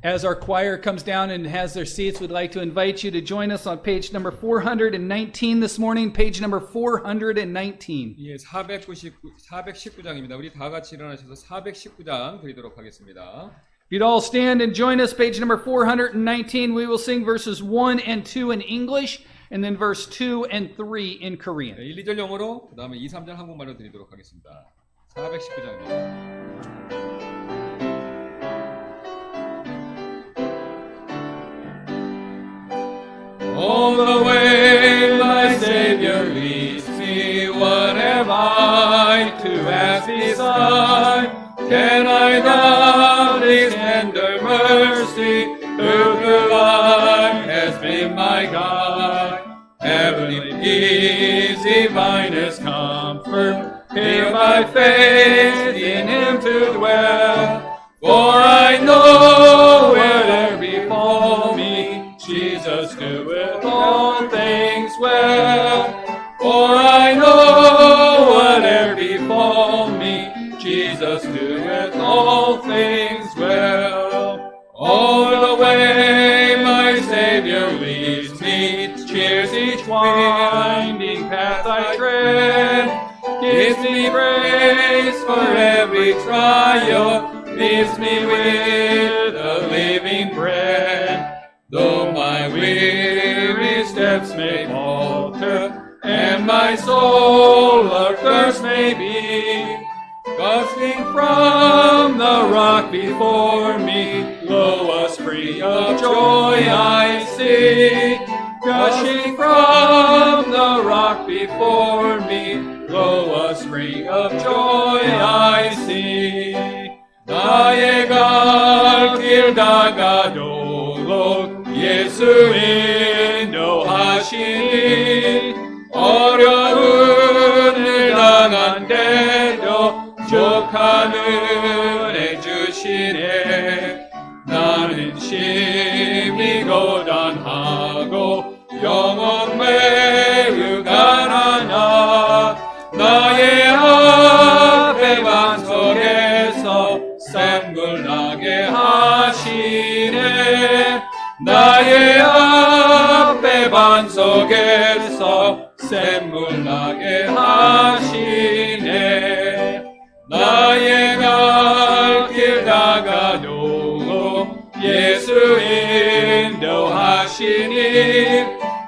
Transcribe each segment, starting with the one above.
As our choir comes down and has their seats, we'd like to invite you to join us on page number 419 this morning, page number 419. 예, 419장입니다. 우리 다 같이 일어나셔서 419장 드리도록 하겠습니다. If you'd all stand and join us, page number 419, we will sing verses 1 and 2 in English, and then verse 2 and 3 in Korean. 1, 2절 영어로, 그 다음에 2, 3절 한국말로 드리도록 하겠습니다. 419장입니다. On the way my Savior leads me, what have I to ask beside? Can I doubt His tender mercy, who through life has been my guide? Heavenly peace, divinest comfort, here by faith in Him to dwell. For I know whatever befall me, Jesus doeth all things well. For I know whatever befall me, Jesus doeth all things well. All the way my Savior leads me, cheers each winding path I tread, gives me grace for every trial, feeds me with the living bread. Though my weary steps may falter, and my soul athirst may be, gusting from the rock before me, lo, a spring of joy I see. Gushing from the rock before me, lo, a spring of joy I see. 나의 갈 길 다가도록 예수 인도하시니, 어려움을 당한데도 족한 은혜 주시네. 나는 심히 고단하고 영혼 매우 가난하, 나의 앞에 반석에서 샘물 나게 하시네. 나의 앞에 반석에서 샘물 나게 하시네. 나의 갈 길 다가도록 예수 인도하시니,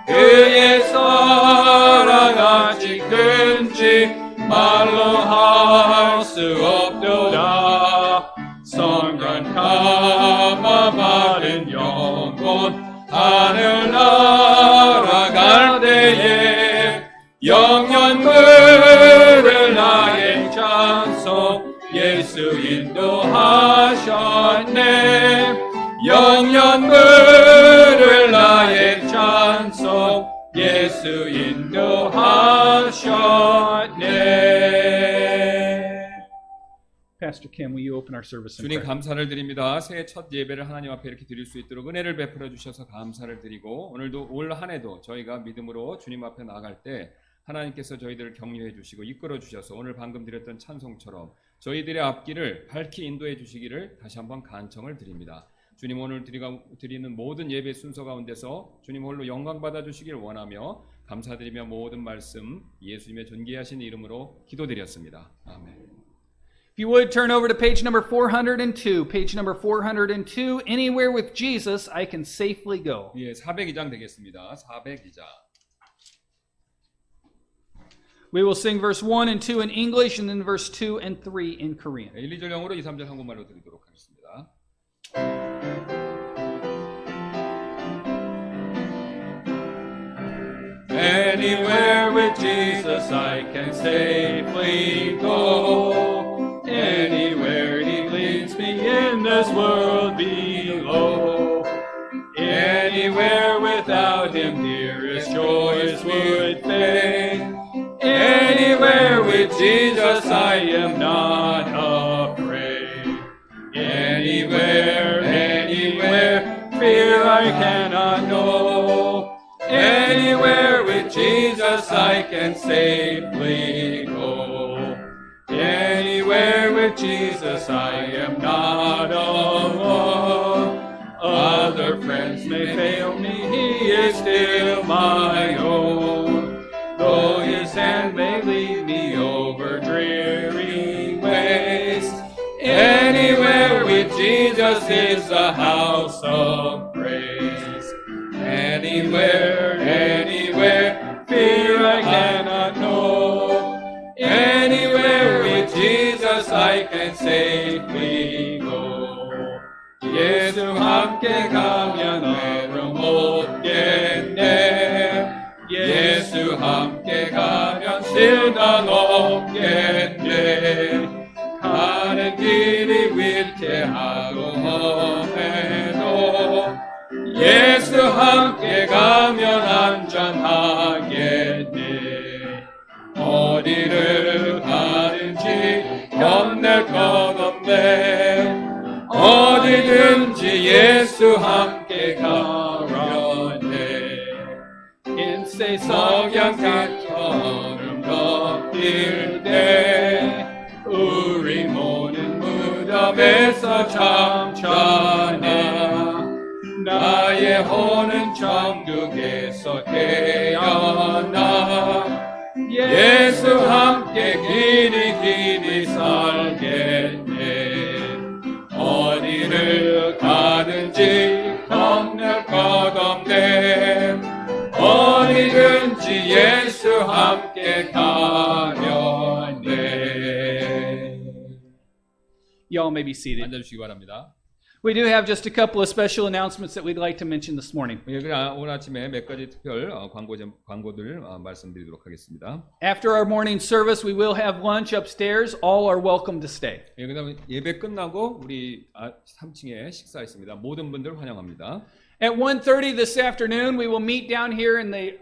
그의 사랑 아직 큰지 말로 할 수 없도다. 성간 감화 받은 영혼 하늘 날아갈 때에, 영년 물을 나의 찬송 예수 인도하셨네. 영년 물을 나의 찬송 예수 인도하셨네. Pastor Kim, will you open our service in 주님 prayer? 감사를 드립니다. 새해 첫 예배를 하나님 앞에 이렇게 드릴 수 있도록 은혜를 베풀어 주셔서 감사를 드리고, 오늘도 올 한 해도 저희가 믿음으로 주님 앞에 나갈 때 하나님께서 저희들을 격려해 주시고 이끌어 주셔서 오늘 방금 드렸던 찬송처럼 저희들의 앞길을 밝히 인도해 주시기를 다시 한번 간청을 드립니다. 주님, 오늘 드리는 모든 예배 순서 가운데서 주님 홀로 영광 받아 주시길 원하며 감사드리며 모든 말씀 예수님의 존귀하신 이름으로 기도드렸습니다. 아멘. If you would, turn over to page number 402. Page number 402. Anywhere with Jesus, I can safely go. 예, 402장 되겠습니다. 402장. We will sing verse 1 and 2 in English, and then verse 2 and 3 in Korean. 1, 2절 영어로 2, 3절 한국말로 드리도록 하겠습니다. Anywhere with Jesus I can safely go. Anywhere He leads me in this world below. Anywhere without Him dearest joys would fade. Anywhere with Jesus I am not afraid. Anywhere, anywhere, fear I cannot know. Anywhere with Jesus I can safely go. Anywhere with Jesus I am not alone. Other friends may fail me, he is still my own. Though his hand may lead me over dreary ways, anywhere with Jesus is a house of praise. Anywhere, anywhere, fear I cannot know. Anywhere with Jesus I can safely go. 예수 함께 가면 외로움 없겠네. 예수 함께 가면 시간 없겠네. 가는 길이 위태하고 험해도 예수 함께 가면 안전하겠네. 어디를 가든지 겁낼 것 없네. 어디든지 예수 함께 가려네. 인세 석양빛처럼 덮일 때 우리 모든 무덤에서 잠자네. 나의 혼은 천국에서 깨어나 예수 함께 길이 길이 살겠네. 어디를 가든지 겁낼 것 없네. 어디든지 예수 함께 가려네. Y'all may be seated. 앉아주시기 바랍니다. We do have just a couple of special announcements that we'd like to mention this morning. 오늘 아침에 몇 가지 특별 광고들 말씀드리도록 하겠습니다. After our morning service, we will have lunch upstairs. All are welcome to stay. 그다음에 예배 끝나고 우리 3층에 식사 있습니다. 모든 분들 환영합니다. At 1:30 this afternoon, we will meet down here in the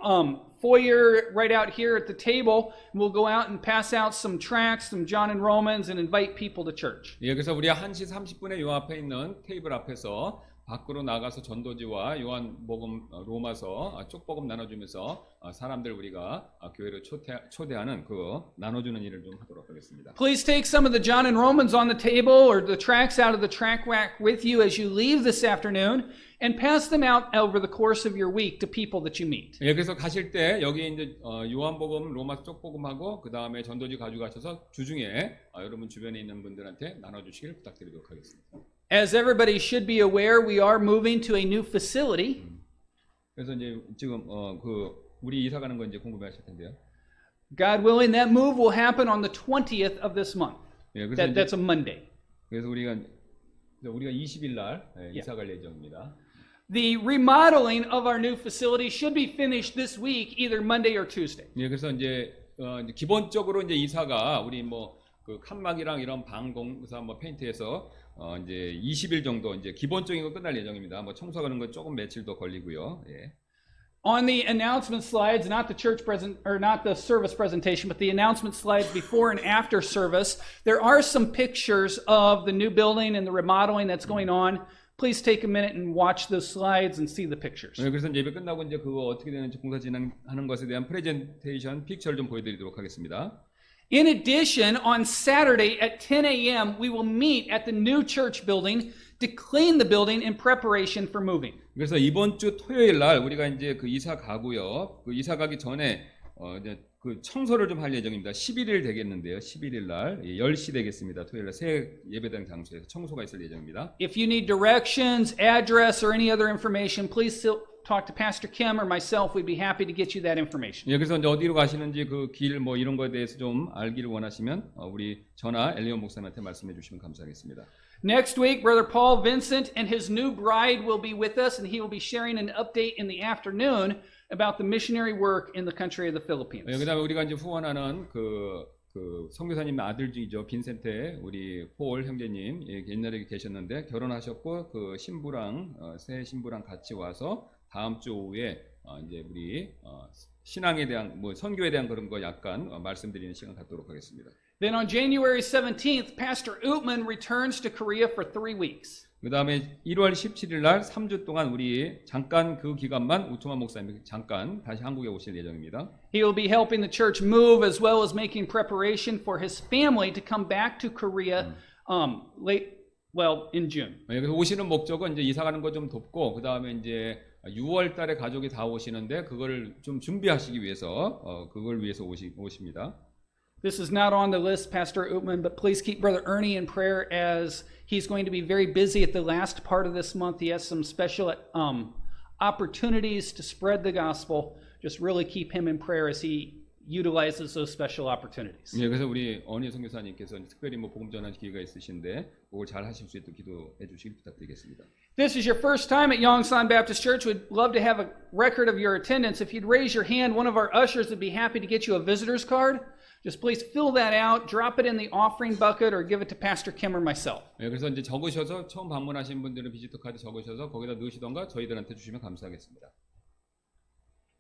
foyer right out here at the table. We'll go out and pass out some tracts, some John and Romans, and invite people to church. 그래서 우리 1시 30분에 요 앞에 있는 테이블 앞에서 밖으로 나가서 전도지와 요한복음 로마서 쪽복음 나눠주면서 사람들 우리가 교회로 초대하는 그 나눠주는 일을 좀 하도록 하겠습니다. Please take some of the John and Romans on the table or the tracts out of the tract rack with you as you leave this afternoon and pass them out over the course of your week to people that you meet. 그래서 가실 때 여기 이제 요한복음 로마서 쪽복음하고 그 다음에 전도지 가져가셔서 주중에 여러분 주변에 있는 분들한테 나눠주시길 부탁드리도록 하겠습니다. As everybody should be aware, we are moving to a new facility. 그래서 이제 지금 우리 이사 가는 거 이제 궁금해하실 텐데요. God willing, that move will happen on the 20th of this month. 그래서 That's a Monday. 그래서 우리가 20일 날 이사 갈 예정입니다. The remodeling of our new facility should be finished this week, either Monday or Tuesday. 그래서 이제 기본적으로 이제 이사가 우리 그 칸막이랑 이런 방공사 페인트해서 이제 20일 정도 이제 기본적인 거 끝날 예정입니다. 청소하는 건 조금 며칠 더 걸리고요. 예. On the announcement slides, not the not the service presentation, but the announcement slides before and after service, there are some pictures of the new building and the remodeling that's going on. Please take a minute and watch those slides and see the pictures. 그래서 예배 끝나고 이제 그거 어떻게 되는지 공사 진행하는 것에 대한 프레젠테이션 픽처를 좀 보여드리도록 하겠습니다. In addition, on Saturday at 10 a.m., we will meet at the new church building to clean the building in preparation for moving. 그래서 이번 주 토요일 날 우리가 이제 그 이사 가고요. 그 이사 가기 전에 이제 그 청소를 좀 할 예정입니다. 11일 되겠는데요. 11일 날 10시 되겠습니다. 토요일 날 새 예배당 장소에서 청소가 있을 예정입니다. If you need directions, address, or any other information, please talk to Pastor Kim or myself. We'd be happy to get you that information. 그래서 이제 어디로 가시는지 그 길 이런 거에 대해서 좀 알기를 원하시면 우리 전화 엘리온 목사님한테 말씀해 주시면 감사하겠습니다. Next week, Brother Paul Vincent and his new bride will be with us, and he will be sharing an update in the afternoon about the missionary work in the country of the Philippines. 그다음에 우리가 이제 후원하는 그 선교사님 아들 중이죠. 빈센테 우리 폴 형제님 옛날에 계셨는데 결혼하셨고 그 신부랑 새 신부랑 같이 와서 다음 주 오후에 이제 우리 신앙에 대한 선교에 대한 그런 거 약간 말씀드리는 시간 갖도록 하겠습니다. Then on January 17th, Pastor Utman returns to Korea for 3 weeks. 그다음에 1월 17일 날 3주 동안 우리 잠깐 그 기간만 우투만 목사님이 잠깐 다시 한국에 오실 예정입니다. He will be helping the church move as well as making preparation for his family to come back to Korea well, in June. 그래서 오시는 목적은 이제 이사 가는 거 좀 돕고 그 다음에 이제 6월 달에 가족이 다 오시는데 그거를 좀 준비하시기 위해서 그걸 위해서 오십니다. This is not on the list, Pastor Ootman, but please keep Brother Ernie in prayer as he's going to be very busy at the last part of this month. He has some special opportunities to spread the gospel. Just really keep him in prayer as he utilizes those special opportunities. 예, 그래서 우리 어니 선교사님께서 특별히 뭐 복음 전할 기회가 있으신데 그걸 잘 하실 수 있도록 기도해 주시길 부탁드리겠습니다. This is your first time at Yongsan Baptist Church. We'd love to have a record of your attendance. If you'd raise your hand, one of our ushers would be happy to get you a visitor's card. Just please fill that out, drop it in the offering bucket, or give it to Pastor Kim or myself. 예, 그래서 이제 적으셔서 처음 방문하신 분들은 비지터 카드 적으셔서 거기다 넣으시던가 저희들한테 주시면 감사하겠습니다.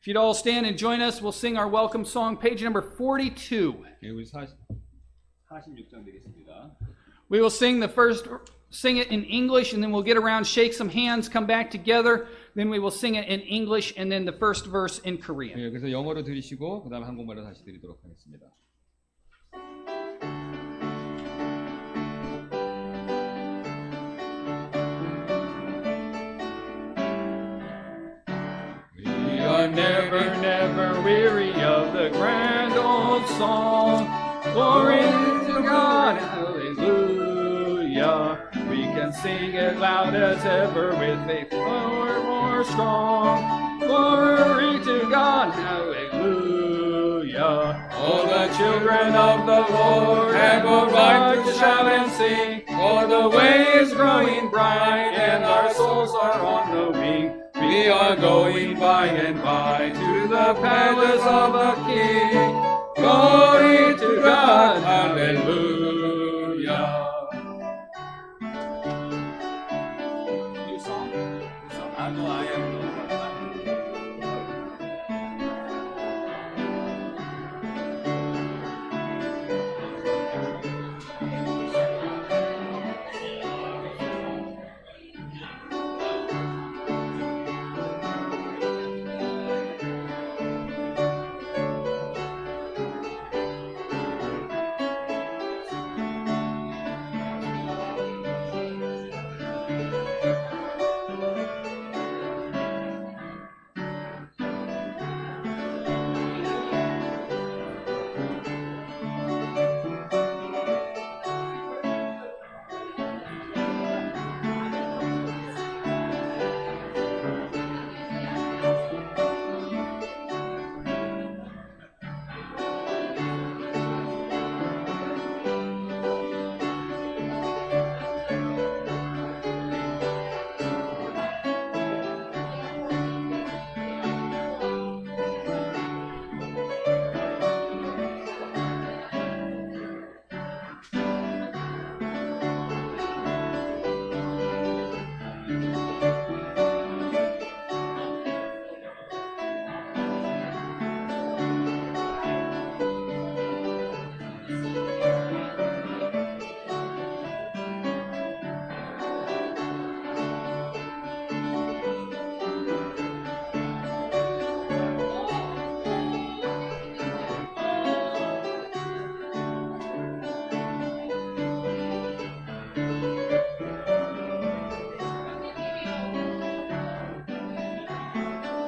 If you'd all stand and join us, we'll sing our welcome song, page number 42. 예, 우리 46장 되겠습니다. We will sing it in English, and then we'll get around, shake some hands, come back together. Then we will sing it in English, and then the first verse in Korean. 예, 그래서 영어로 들으시고 그다음에 한국말로 다시 드리도록 하겠습니다. We are never, never weary of the grand old song. Glory to God, hallelujah. We can sing it loud as ever with a power more strong. Glory to God, hallelujah. All the children of the Lord have a right to shout and sing, for the way is growing bright and our souls are on the wing. We are going by and by to the palace of the King. Glory to God, hallelujah. New song? I know I am.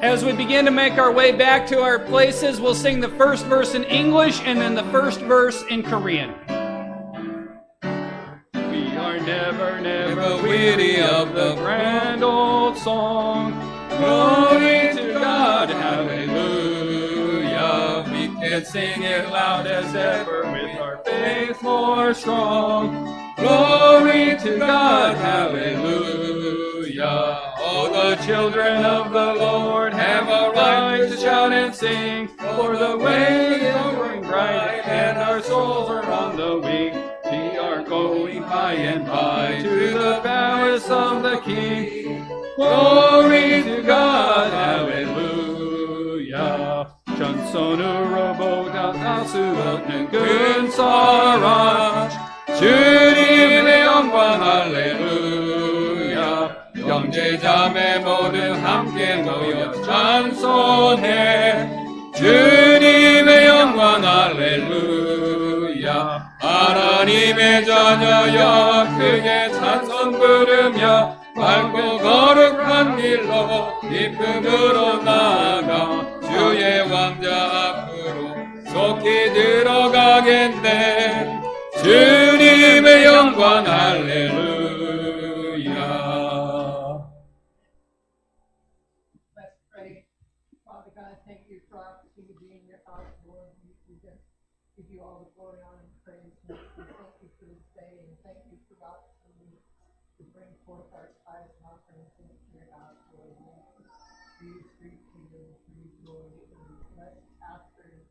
As we begin to make our way back to our places, we'll sing the first verse in English and then the first verse in Korean. We are never, never weary of the grand old song. Glory to God, hallelujah. We can sing it loud as ever with our faith more strong. Glory to God, hallelujah. All the children of the Lord have a right to shout and sing, for the way is growing bright and our souls are on the wing. We are going by and by to the palace of the King. Glory to God, hallelujah. 전선으로보다 다수 없는 근사랑 주님의 영광 할렐루야. 형제자매 모두 함께 모여 찬송해 주님의 영광 할렐루야. 하나님 하나님의 자녀여 크게 찬송 부르며 밝고 거룩한 길로 기쁨으로 나아가 주의 왕자 앞으로 속히 들어가겠네. 주님의 영광 할렐루야. Let's pray. Father God, thank you for opportunity to be in your house, Lord. We just give you all the glory, honor, and praise. And we thank you for this day, and thank you for the opportunity to bring forth our tithes and offerings into your house, Lord. We use for your kingdom, for your glory, and bless after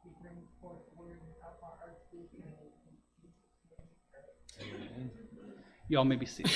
he brings forth word and help our hearts to be healed. In Jesus' name we pray. Y'all may be seated.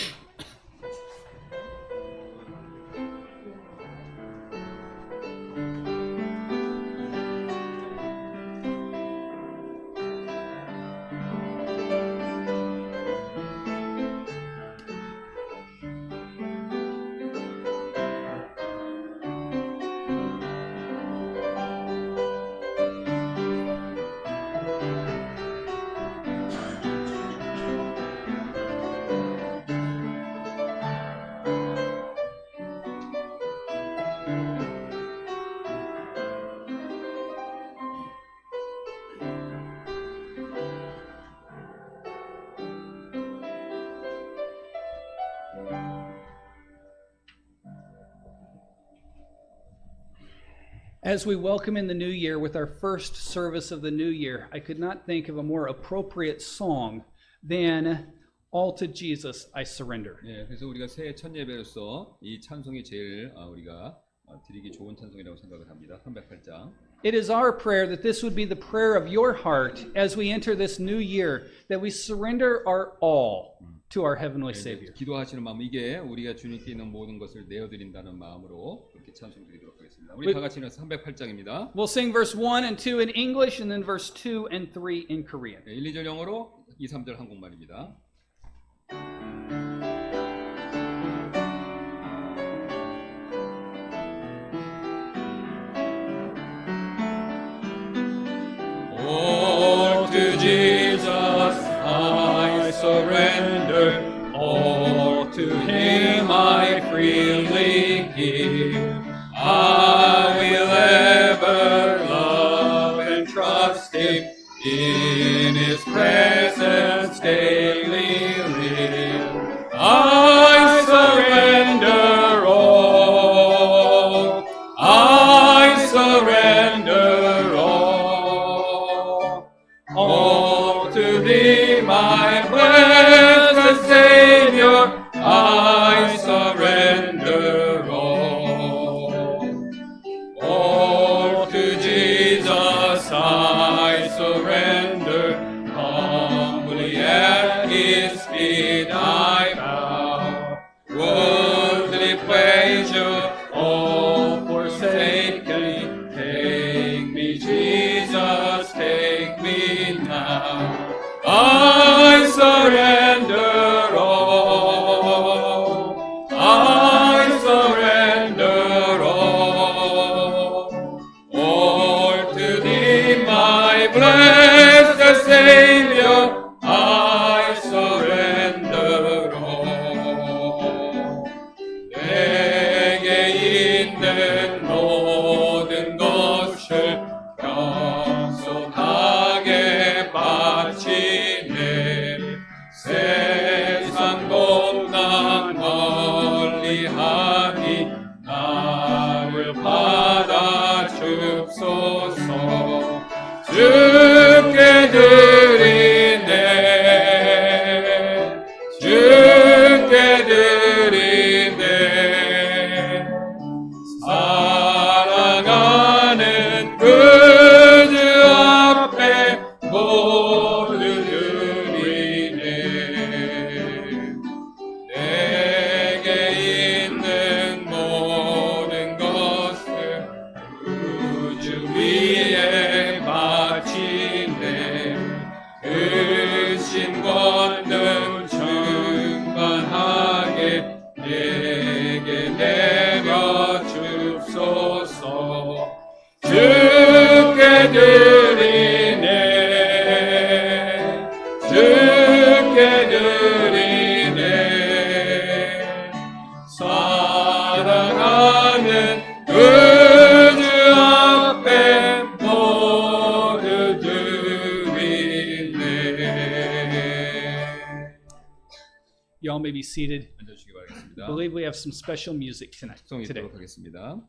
As we welcome in the new year with our first service of the new year, I could not think of a more appropriate song than All to Jesus I Surrender. 예, 그래서 우리가 새해 첫 예배로서 이 찬송이 제일 우리가 드리기 좋은 찬송이라고 생각을 합니다. 308장. It is our prayer that this would be the prayer of your heart as we enter this new year, that we surrender our all to our Heavenly Savior. 기도하시는 마음, 이게 우리가 주님께 있는 모든 것을 내어드린다는 마음으로 이렇게 찬송드리도록 하겠습니다. 우리 다 같이 일어나서 308장입니다. We'll sing verse 1 and 2 in English and then verse 2 and 3 in Korean. 1, 2절 영어로, 2, 3절 한국말입니다. All to Jesus I surrender, all to Him I freely give. I will ever love and trust Him, in His presence daily live. I surrender all, I surrender all to Thee, my blessed Savior, I surrender all to Jesus I surrender, humbly at His feet I bow, worldly pleasure all forsaken, take me Jesus, take me now. I surrender all, I surrender all to Thee, my blessed Savior, I surrender all. 내게 있는 모든 것을 겸손하게 바치네. 세상 공난 멀리하니 나를 받아 주옵소서. 주께 드리네, 주께 드리네. 사랑하는 그 주 앞에 모두 드리네. 내게 있는 모든 것을 그 주 위에 바치 y'all may be seated. 앉아주시기 I 바라겠습니다. believe we have some special music today. 성의도록 하겠습니다.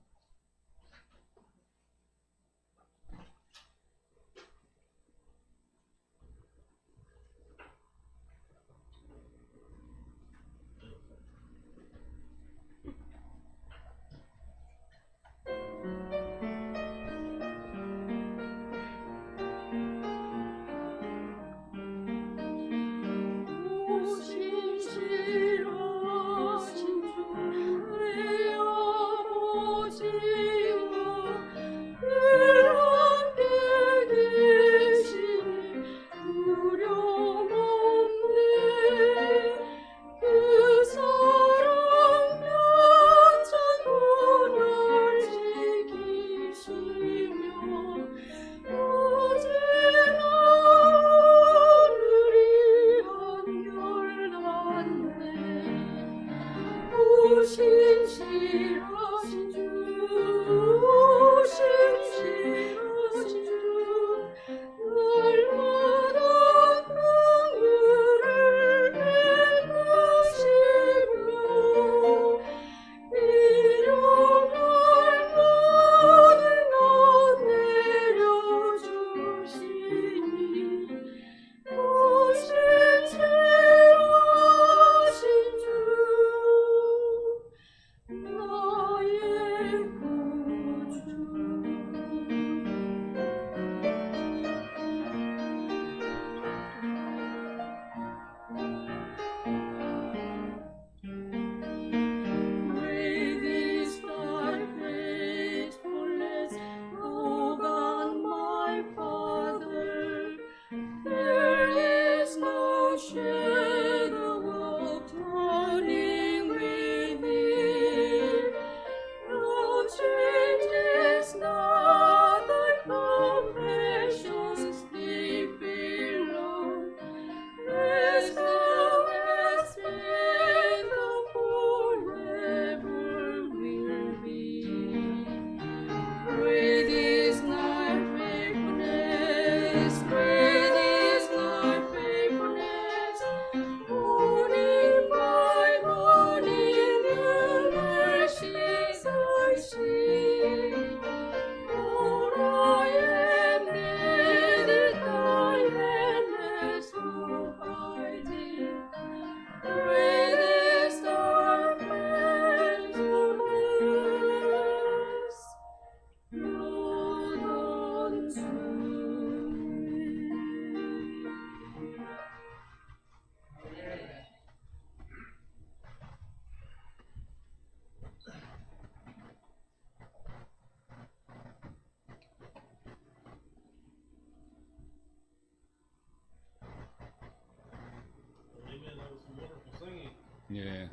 예,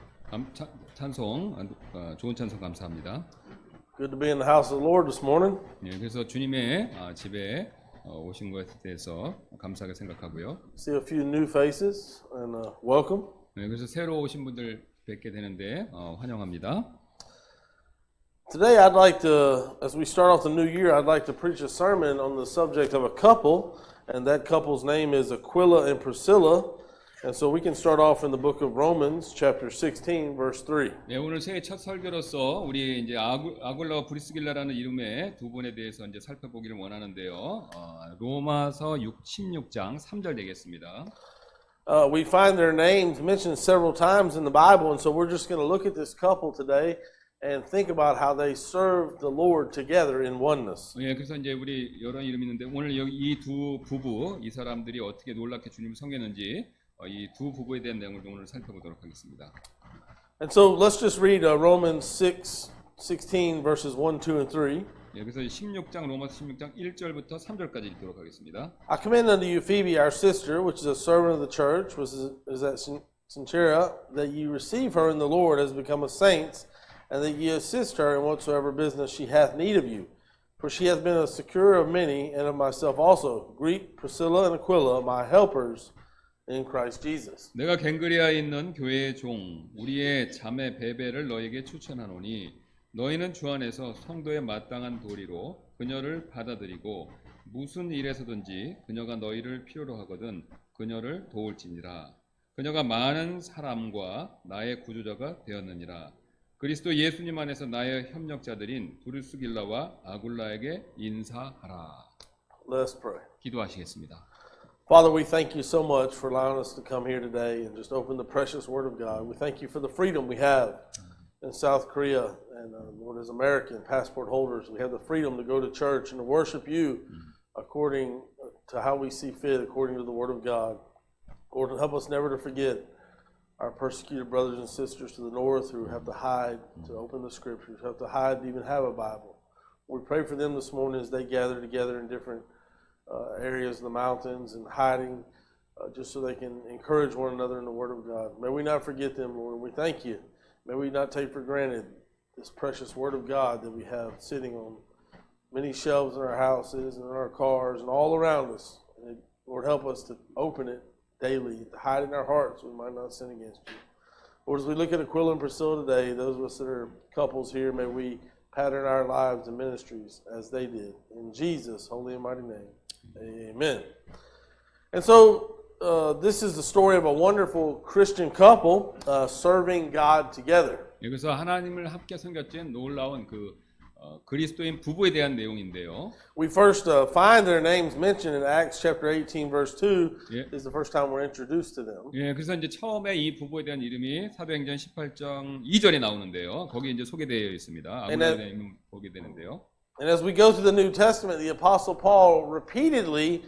찬송, 좋은 찬송 감사합니다. Good to be in the house of the Lord this morning. 예, 그래서 주님의 집에 오신 것에 대해서 감사하게 생각하고요. See a few new faces and welcome. 예, 그래서 새로 오신 분들 뵙게 되는데 환영합니다. Today I'd like to, as we start off the new year, I'd like to preach a sermon on the subject of a couple, and that couple's name is Aquila and Priscilla. And so we can start off in the book of Romans, chapter 16, verse 3. 예, 오늘 새해 첫 설교로서 우리 이제 아굴라와 브리스길라라는 이름의 두 분에 대해서 이제 살펴보기를 원하는데요. 로마서 16장 3절 되겠습니다. We find their names mentioned several times in the Bible, and so we're just going to look at this couple today and think about how they served the Lord together in oneness. 예, 그래서 이제 우리 여러 이름이 있는데 오늘 여기 이 두 부부, 이 사람들이 어떻게 놀랍게 주님을 섬겼는지 이 두 부부에 대한 내용을 오늘 살펴보도록 하겠습니다. And so let's just read Romans 16 verses 1, 2, and 3. 예, 그래서 16장 로마서 16장 1절부터 3절까지 읽도록 하겠습니다. I commend unto you Phoebe, our sister, which is a servant of the church, which is at Cenchrea, that ye receive her in the Lord as become a saint, and that ye assist her in whatsoever business she hath need of you. For she hath been a securer of many, and of myself also. Greet Priscilla and Aquila, my helpers in Christ Jesus. 내가 갱그리아에 있는 교회의 종 우리의 자매 베베를 너에게 추천하노니 너희는 주 안에서 성도의 마땅한 도리로 그녀를 받아들이고 무슨 일에서든지 그녀가 너희를 필요로 하거든 그녀를 도울지니라. 그녀가 많은 사람과 나의 구조자가 되었느니라. 그리스도 예수님 안에서 나의 협력자들인 브루스길라와 아굴라에게 인사하라. Let's pray. 기도하시겠습니다. Father, we thank you so much for allowing us to come here today and just open the precious Word of God. We thank you for the freedom we have in South Korea. And Lord, as American passport holders, we have the freedom to go to church and to worship you according to how we see fit, according to the Word of God. Lord, help us never to forget our persecuted brothers and sisters to the north who have to hide to open the Scriptures, who have to hide to even have a Bible. We pray for them this morning as they gather together in different areas of the mountains and hiding just so they can encourage one another in the Word of God. May we not forget them, Lord. We thank you. May we not take for granted this precious Word of God that we have sitting on many shelves in our houses and in our cars and all around us. And Lord, help us to open it daily, to hide in our hearts so we might not sin against you. Lord, as we look at Aquila and Priscilla today, those of us that are couples here, may we pattern our lives and ministries as they did. In Jesus' holy and mighty name, amen. And so this is the story of a wonderful Christian couple serving God together. 여기서 하나님을 함께 섬겼던 놀라운 그리스도인 부부에 대한 내용인데요. We first find their names mentioned in Acts chapter 18 verse 2. 예. Is the first time we're introduced to them. 예, 그래서 이제 처음에 이 부부에 대한 이름이 사도행전 18장 2절에 나오는데요. 거기 이제 소개되어 있습니다. 아굴라에 대한 이름 보게 되는데요. And as we go through the New Testament, the Apostle Paul repeatedly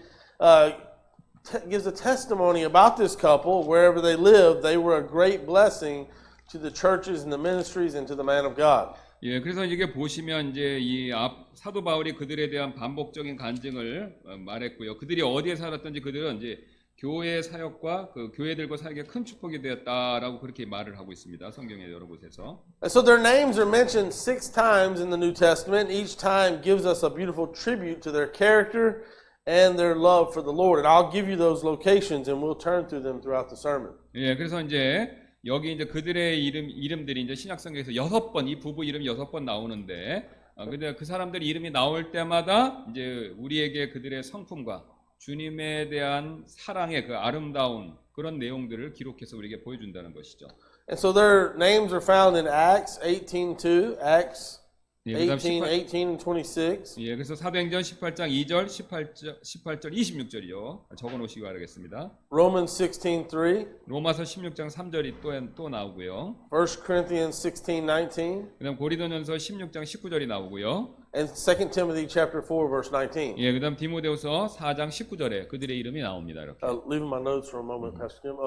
gives a testimony about this couple. Wherever they lived, they were a great blessing to the churches and the ministries and to the man of God. 예, 그래서 이게 보시면 이제 이 사도 바울이 그들에 대한 반복적인 간증을 말했고요. 그들이 어디에 살았든지 그들은 이제 교회 사역과 그 교회들과 사역에 큰 축복이 되었다라고 그렇게 말을 하고 있습니다. 성경의 여러 곳에서. And so their names are mentioned 6 times in the New Testament. Each time gives us a beautiful tribute to their character and their love for the Lord. And I'll give you those locations and we'll turn through them throughout the sermon. 예, 그래서 이제 여기 이제 그들의 이름들이 이제 신약성경에서 6번, 이 부부 이름 6번 나오는데, 근데 그 사람들 이름이 나올 때마다 이제 우리에게 그들의 성품과 주님에 대한 사랑의 그 아름다운 그런 내용들을 기록해서 우리에게 보여준다는 것이죠. And so their names are found in Acts 18:2, Acts 예, 18 and 26. 예, 그래서 사도행전 18장 2절, 18절, 26절이요. 적어 놓으시기 바라겠습니다. Romans 16:3, 로마서 16장 3절이 또 나오고요. 1 Corinthians 16:19, 그다음 고린도전서 16장 19절이 나오고요. and 2 Timothy chapter 4 verse 19. 예, 그다음 디모데후서 4장 19절에 그들의 이름이 나옵니다. 이렇게. Leaving my notes for a moment, Pastor Kim.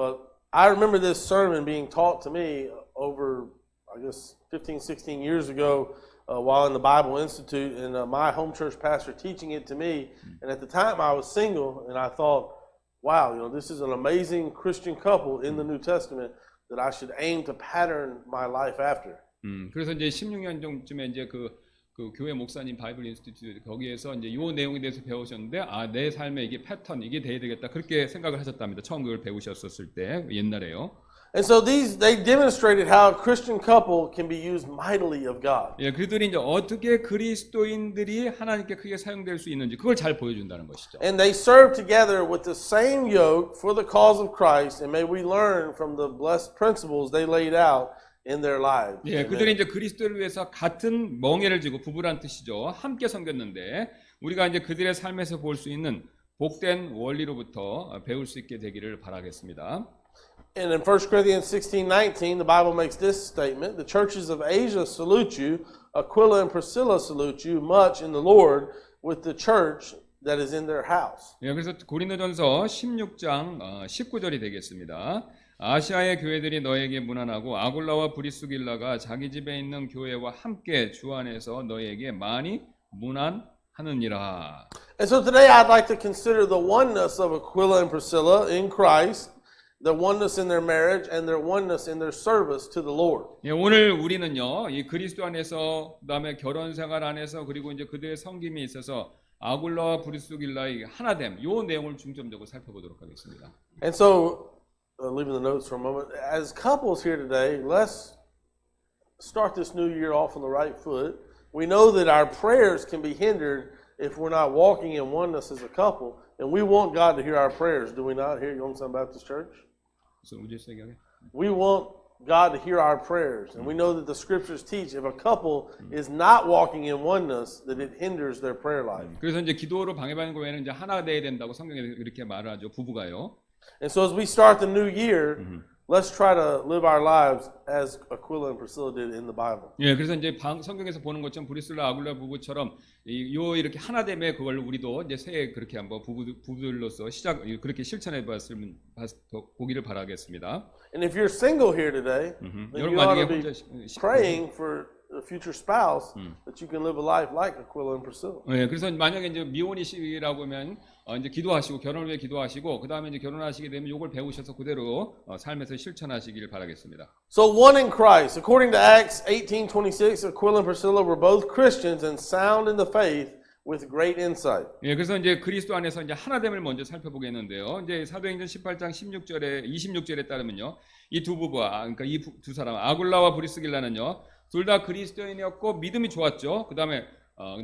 I remember this sermon being taught to me over, I guess, 15, 16 years ago while in the Bible Institute, and my home church pastor teaching it to me. And at the time I was single, and I thought, wow, this is an amazing Christian couple in the New Testament that I should aim to pattern my life after. 그래서 이제 16년 정도쯤에 이제 그 교회 목사님 바이블 인스티튜트 거기에서 이제 요 내용에 대해서 배우셨는데 내 삶에 이게 패턴 이게 돼야 되겠다 그렇게 생각을 하셨답니다. 처음 그걸 배우셨었을 때 옛날에요. And so they demonstrated how a Christian couple can be used mightily of God. 예, 그들이 이제 어떻게 그리스도인들이 하나님께 크게 사용될 수 있는지 그걸 잘 보여준다는 것이죠. And they serve together with the same yoke for the cause of Christ, and may we learn from the blessed principles they laid out in their lives. 예, 그들이 이제 그리스도를 위해서 같은 멍에를 지고 부부란 뜻이죠. 함께 섬겼는데 우리가 이제 그들의 삶에서 볼 수 있는 복된 원리로부터 배울 수 있게 되기를 바라겠습니다. And in 1 Corinthians 16:19, the Bible makes this statement: the churches of Asia salute you, Aquila and Priscilla salute you much in the Lord with the church that is in their house. 예, 그래서 고린도전서 16장 19절이 되겠습니다. 아시아의 교회들이 너에게 문안하고 아굴라와 브리스길라가 자기 집에 있는 교회와 함께 주 안에서 너에게 많이 문안하느니라. And so today I'd like to consider the oneness of Aquila and Priscilla in Christ, the oneness in their marriage, and their oneness in their service to the Lord. 예, 오늘 우리는요, 이 그리스도 안에서 그다음에 결혼 생활 안에서 그리고 이제 그들의 섬김이 있어서 아굴라와 브리스길라의 하나됨, 요 내용을 중점적으로 살펴보도록 하겠습니다. And so, leaving the notes for a moment, as couples here today, let's start this new year off on the right foot. We know that our prayers can be hindered if we're not walking in oneness as a couple, and we want God to hear our prayers, do we not, here at Youngstown Baptist Church? So would you say again? We want God to hear our prayers, and we know that the scriptures teach if a couple is not walking in oneness, that it hinders their prayer life. 그래서 이제 기도로 방해받는 거에는 이제 하나 돼야 된다고 성경에 이렇게 말하죠. 부부가요. And so as we start the new year, let's try to live our lives as Aquila and Priscilla did in the Bible. 예, 그래서 이제 성경에서 보는 것처럼 브리슬라 아굴라 부부처럼 요 이렇게 하나됨의 그걸 우리도 이제 새해 그렇게 한번 부부들로서 그렇게 실천해 보기를 바라겠습니다. And if you're single here today, then 여러분 you ought 만약에 to 혼자 be praying for a future spouse that you can live a life like Aquila and Priscilla. 예, 그래서 만약에 이제 미혼이시라고 하면 이제 기도하시고 결혼을 위해 기도하시고 그 다음에 이제 결혼하시게 되면 요걸 배우셔서 그대로 삶에서 실천하시길 바라겠습니다. So one in Christ. According to Acts 18:26, Aquila and Priscilla were both Christians and sound in the faith with great insight. 예, 그래서 이제 그리스도 안에서 이제 하나됨을 먼저 살펴보겠는데요. 이제 사도행전 18장 26절에 따르면요, 이 두 부부와 그러니까 이 두 사람 아굴라와 브리스길라는요, 둘 다 그리스도인이었고 믿음이 좋았죠. 그다음에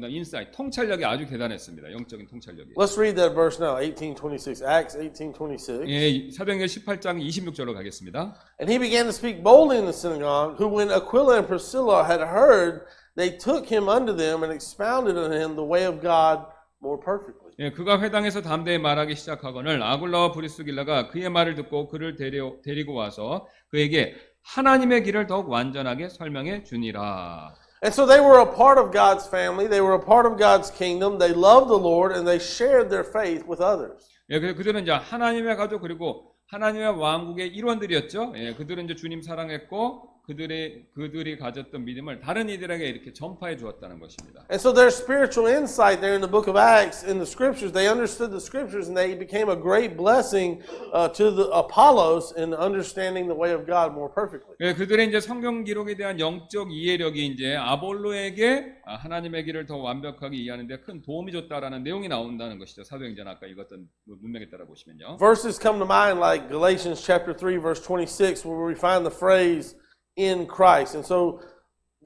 인사이트 통찰력이 아주 대단했습니다. 영적인 통찰력이. Let's read that verse now. 18:26. Acts 18:26. 예, 사도행전 18장 26절로 가겠습니다. And he began to speak boldly in the synagogue, who when Aquila and Priscilla had heard, they took him unto them and expounded unto him the way of God more perfectly. 예, 그가 회당에서 담대히 말하기 시작하거늘 아굴라와 브리스길라가 그의 말을 듣고 그를 데리고 와서 그에게 하나님의 길을 더욱 완전하게 설명해 주니라. And so they were a part of God's family. They were a part of God's kingdom. They loved the Lord and they shared their faith with others. 예, 그들은 이제 하나님의 가족 그리고 하나님의 왕국의 일원들이었죠. 예, 그들은 이제 주님 사랑했고 그들이 가졌던 믿음을 다른 이들에게 이렇게 전파해 주었다는 것입니다. And so their spiritual insight there in the book of Acts, in the scriptures, they understood the scriptures and they became a great blessing to the Apollos in understanding the way of God more perfectly. 예, 그들의 이제 성경 기록에 대한 영적 이해력이 이제 아볼로에게 하나님의 길을 더 완벽하게 이해하는데 큰 도움이 줬다라는 내용이 나온다는 것이죠. 사도행전 아까 읽었던 문맥에 따라 보시면요. Verses come to mind like Galatians chapter 3 verse 26 where we find the phrase in Christ. And so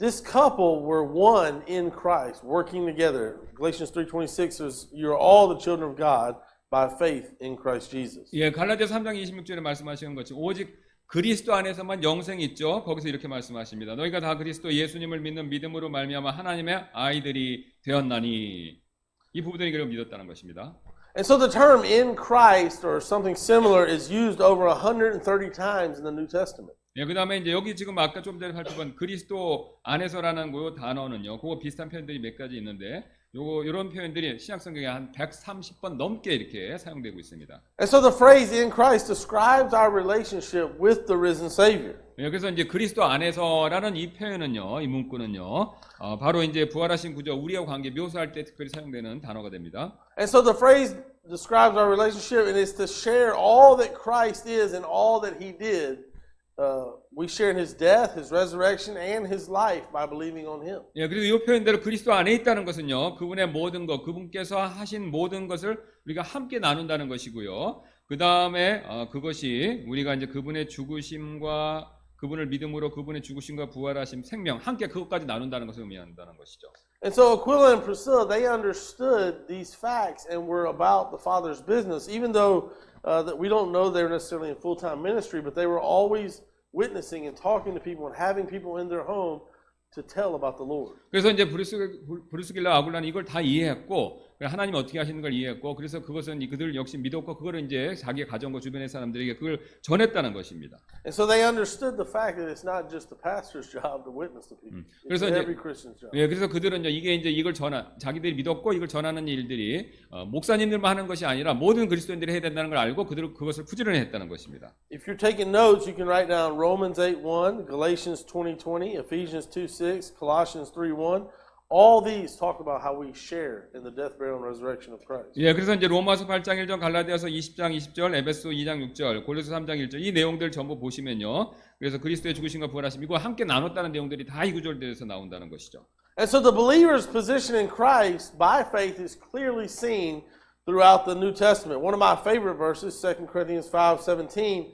this couple were one in Christ, working together. Galatians 3:26 says, "You are all the children of God by faith in Christ Jesus." 예, 갈라디아 3장 26절에 말씀하시는 것이 오직 그리스도 안에서만 영생이 있죠. 거기서 이렇게 말씀하십니다. 너희가 다 그리스도 예수님을 믿는 믿음으로 말미암아 하나님의 아이들이 되었나니. 이 부부들이 그를 믿었다는 것입니다. And so the term in Christ or something similar is used over 130 times in the New Testament. 예, 그 다음에 이제 여기 지금 아까 좀 전에 살펴본 그리스도 안에서라는 그 단어는요, 그거 비슷한 표현들이 몇 가지 있는데, 이런 표현들이 신약 성경에 한 130번 넘게 이렇게 사용되고 있습니다. And so the phrase in Christ describes our relationship with the risen Savior. 예, 그래서 이제 그리스도 안에서라는 이 표현은요, 이 문구는요, 바로 이제 부활하신 구주 우리와 관계 묘사할 때 특별히 사용되는 단어가 됩니다. And so the phrase describes our relationship and is to share all that Christ is and all that He did. We share in His death, His resurrection, and His life by believing on Him. 예, 그리고 이 표현대로 그리스도 안에 있다는 것은요, 그분의 모든 것, 그분께서 하신 모든 것을 우리가 함께 나눈다는 것이고요. 그 다음에 그것이 우리가 이제 그분의 죽으심과 그분을 믿음으로 그분의 죽으심과 부활하심, 생명 함께 그것까지 나눈다는 것을 의미한다는 것이죠. And so Aquila and Priscilla, they understood these facts and were about the Father's business, even though that we don't know they were necessarily in full-time ministry, but they were always witnessing and talking to people and having people in their home to tell about the Lord. 그래서 이제 브루스길라 아굴라는 이걸 다 이해했고 하나님 어떻게 하시는 걸 이해했고 그래서 그것은 그들 역시 믿었고 그거를 이제 자기의 가정과 주변의 사람들에게 그걸 전했다는 것입니다. And so they understood the fact that it's not just the pastor's job to witness to people. It's 그래서 이제 every Christian's job. 예, 그래서 그들은 이제 이걸 자기들이 믿었고 이걸 전하는 일들이 목사님들만 하는 것이 아니라 모든 그리스도인들이 해야 된다는 걸 알고 그것을 부지런히 했다는 것입니다. If you're taking notes, you can write down Romans 8:1, Galatians 20:20, Ephesians 2:6, Colossians 3:1. All these talk about how we share in the death, burial, and resurrection of Christ. 예, 그래서 이제 로마서 8장 1절, 갈라디아서 20장 20절, 에베소 2장 6절, 골로새 3장 1절 이 내용들 전부 보시면요. 그래서 그리스도의 죽으심과 부활하심 이거 함께 나눴다는 내용들이 다 이 구절들에서 나온다는 것이죠. And so the believer's position in Christ by faith is clearly seen throughout the New Testament. One of my favorite verses, 2 Corinthians 5:17,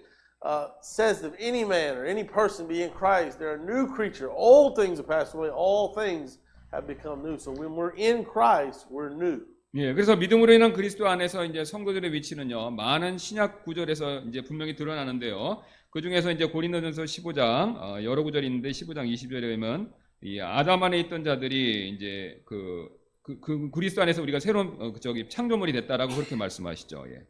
says that if any man or any person be in Christ, they're a new creature. Old things have passed away, all things have become new. So when we're in Christ, we're new. 예, 그래서 믿음으로 인한 그리스도 안에서 이제 성도들의 위치는요, 많은 신약 구절에서 이제 분명히 드러나는데요. 그 중에서 이제 고린도전서 15장 여러 구절이 있는데 15장 20절에 보면 이 아담 안에 있던 자들이 이제 그 그리스도 안에서 우리가 새로운 창조물이 됐다라고 그렇게 말씀하시죠. 예.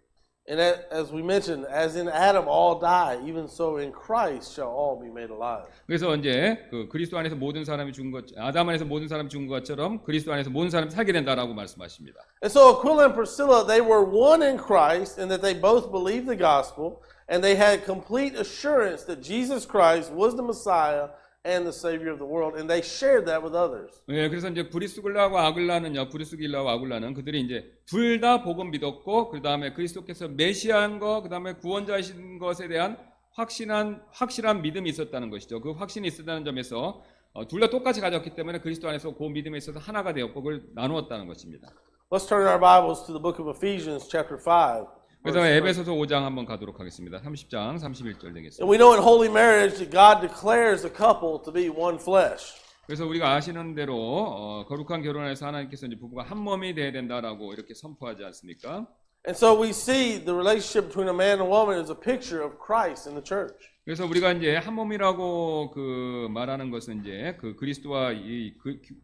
And as we mentioned, as in Adam all die, even so in Christ shall all be made alive. 그래서 이제 그 그리스도 안에서 모든 사람이 죽은 것, 아담 안에서 모든 사람이 죽은 것처럼 그리스도 안에서 모든 사람이 살게 된다라고 말씀하십니다. And so Aquila and Priscilla, they were one in Christ in that they both believed the gospel and they had complete assurance that Jesus Christ was the Messiah and the Savior of the world, and they shared that with others. 예, 그래서 이제 브리스길라와 아굴라는요, 브리스길라와 아굴라는 그들이 이제 둘 다 복음 믿었고, 그 다음에 그리스도께서 메시아인 거, 그 다음에 구원자이신 것에 대한 확실한 믿음이 있었다는 것이죠. 그 확신이 있었다는 점에서 둘 다 똑같이 가졌기 때문에 그리스도 안에서 그 믿음에 있어서 하나가 되었고, 그걸 나누었다는 것입니다. Let's turn our Bibles to the book of Ephesians, chapter 5. 그래서 에베소서 5장 한번 가도록 하겠습니다. 30장 31절 And 되겠습니다. we know in holy marriage that God declares a couple to be one flesh. 그래서 우리가 아시는 대로 거룩한 결혼에서 하나님께서 이제 부부가 한 몸이 돼야 된다라고 이렇게 선포하지 않습니까? And so we see the relationship between a man and woman is a picture of Christ in the church. 그래서 우리가 이제 한 몸이라고 그 말하는 것은 이제 그 그리스도와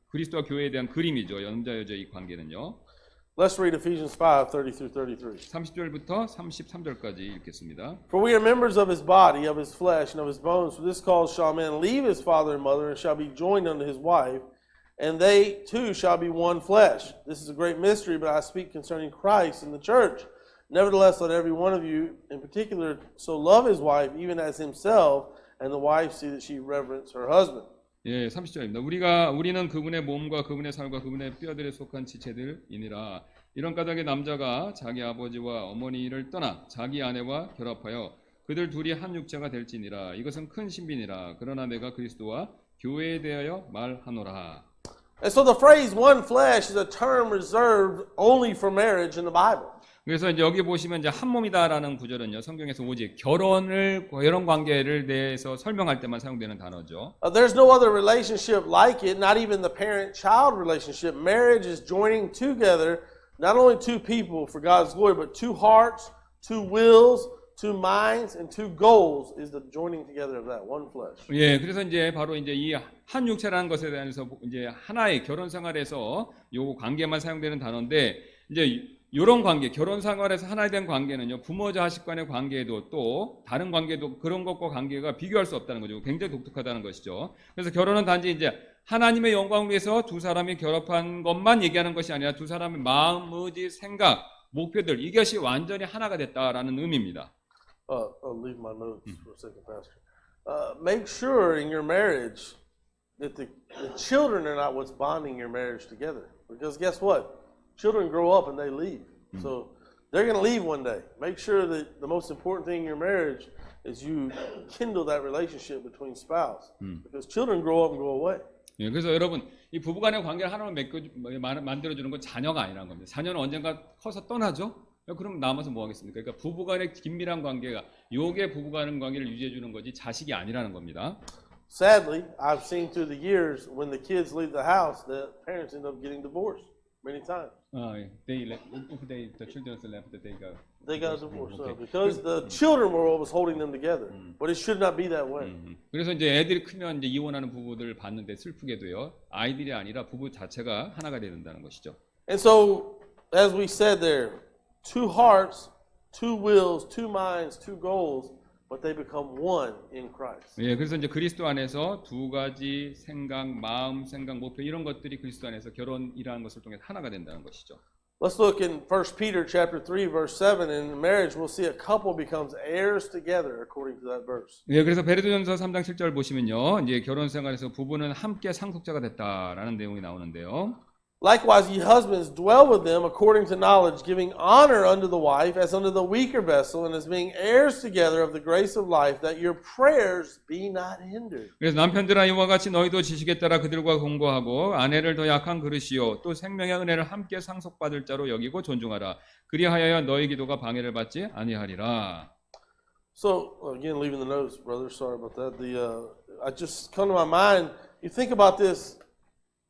그리스도와 교회에 대한 그림이죠. 남자 여자 이 관계는요. Let's read Ephesians 5, 30 through 33. 30절부터 33절까지 읽겠습니다. For we are members of his body, of his flesh, and of his bones. For this cause shall a man leave his father and mother, and shall be joined unto his wife, and they two shall be one flesh. This is a great mystery, but I speak concerning Christ and the church. Nevertheless, let every one of you in particular so love his wife, even as himself, and the wife see that she reverence her husband. 예, 30절입니다. 우리는 그분의 몸과 그분의 살과 그분의 뼈들에 속한 지체들이니라. 이런 까닭에 남자가 자기 아버지와 어머니를 떠나 자기 아내와 결합하여 그들 둘이 한 육체가 될지니라. 이것은 큰 신비니라. 그러나 내가 그리스도와 교회에 대하여 말하노라. And so the phrase one flesh is a term reserved only for marriage in the Bible. 그래서 이제 여기 보시면 이제 한 몸이다라는 구절은요, 성경에서 오직 결혼 관계를 대해서 설명할 때만 사용되는 단어죠. There's no other relationship like it, not even the parent-child relationship. Marriage is joining together not only two people for God's glory, but two hearts, two wills, two minds, and two goals is the joining together of that one flesh. 예, 그래서 이제 바로 이제 이 한 육체라는 것에 대해서 이제 하나의 결혼 생활에서 요 관계만 사용되는 단어인데 이제 이런 관계, 결혼 생활에서 하나에 대한 관계는요, 부모 자식 간의 관계도 또 다른 관계도 그런 것과 관계가 비교할 수 없다는 거죠. 굉장히 독특하다는 것이죠. 그래서 결혼은 단지 이제 하나님의 영광을 위해서 두 사람이 결합한 것만 얘기하는 것이 아니라 두 사람의 마음, 의지, 생각, 목표들 이것이 완전히 하나가 됐다라는 의미입니다. I'll leave my notes for a second, Pastor. Make sure in your marriage that the children are not what's bonding your marriage together. Because guess what? Children grow up and they leave. So they're going to leave one day. Make sure that the most important thing in your marriage is you kindle that relationship between spouse. Because children grow up and go away. 예, 그래서 여러분 이 부부간의 관계를 하나로 만들어주는 건 자녀가 아니라는 겁니다. 자녀는 언젠가 커서 떠나죠. 그럼 남아서 뭐 하겠습니까? 그러니까 부부간의 긴밀한 관계가 요게 부부간의 관계를 유지해주는 거지 자식이 아니라는 겁니다. Sadly, I've seen through the years when the kids leave the house, the parents end up getting divorced many times. If the children left, they go. They got divorced Okay. because the children were what was holding them together. But it should not be that way. 그래서 이제 애들이 크면 이제 이혼하는 부부들을 봤는데 슬프게도요 아이들이 아니라 부부 자체가 하나가 된다는 것이죠. And so, as we said there, two hearts, two wills, two minds, two goals, but they become one in Christ. 예, 그래서 이제 그리스도 안에서 두 가지 생각, 마음, 생각, 목표 이런 것들이 그리스도 안에서 결혼이라는 것을 통해 하나가 된다는 것이죠. Let's look in 1 Peter chapter 3 verse 7. In marriage, we'll see a couple becomes heirs together according to that verse. 예, 그래서 베드로전서 3장 7절 보시면요, 이제 결혼 생활에서 부부는 함께 상속자가 됐다라는 내용이 나오는데요. Likewise, ye husbands, dwell with them according to knowledge, giving honor unto the wife as unto the weaker vessel, and as being heirs together of the grace of life, that your prayers be not hindered. 그래서 남편들아 이와 같이 너희도 지식에 따라 그들과 공고하고 아내를 더 약한 그릇이요 또 생명의 은혜를 함께 상속받을 자로 여기고 존중하라. 그리하여 너희 기도가 방해를 받지 아니하리라. So again, leaving the notes, brother. Sorry about that. I just come to my mind. You think about this.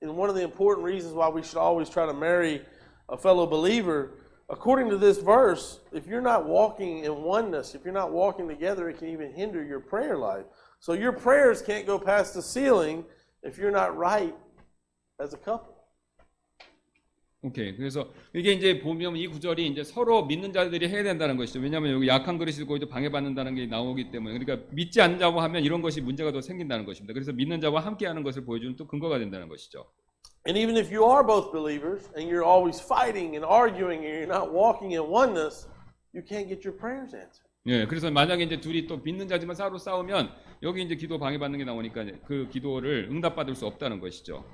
And one of the important reasons why we should always try to marry a fellow believer, according to this verse, if you're not walking in oneness, if you're not walking together, it can even hinder your prayer life. So your prayers can't go past the ceiling if you're not right as a couple. 오케이. 그래서 이게 이제 보면 이 구절이 이제 서로 믿는 자들이 해야 된다는 것이죠. 왜냐하면 여기 약한 그릇이 들고 방해받는다는 게 나오기 때문에 그러니까 믿지 않는 자고 하면 이런 것이 문제가 더 생긴다는 것입니다. 그래서 믿는 자와 함께하는 것을 보여주는 또 근거가 된다는 것이죠. And even if you are both believers and you're always fighting and arguing and you're not walking in oneness, you can't get your prayers answered. 예, 그래서 만약에 이제 둘이 또 믿는 자지만 서로 싸우면 여기 이제 기도 방해받는 게 나오니까 그 기도를 응답받을 수 없다는 것이죠.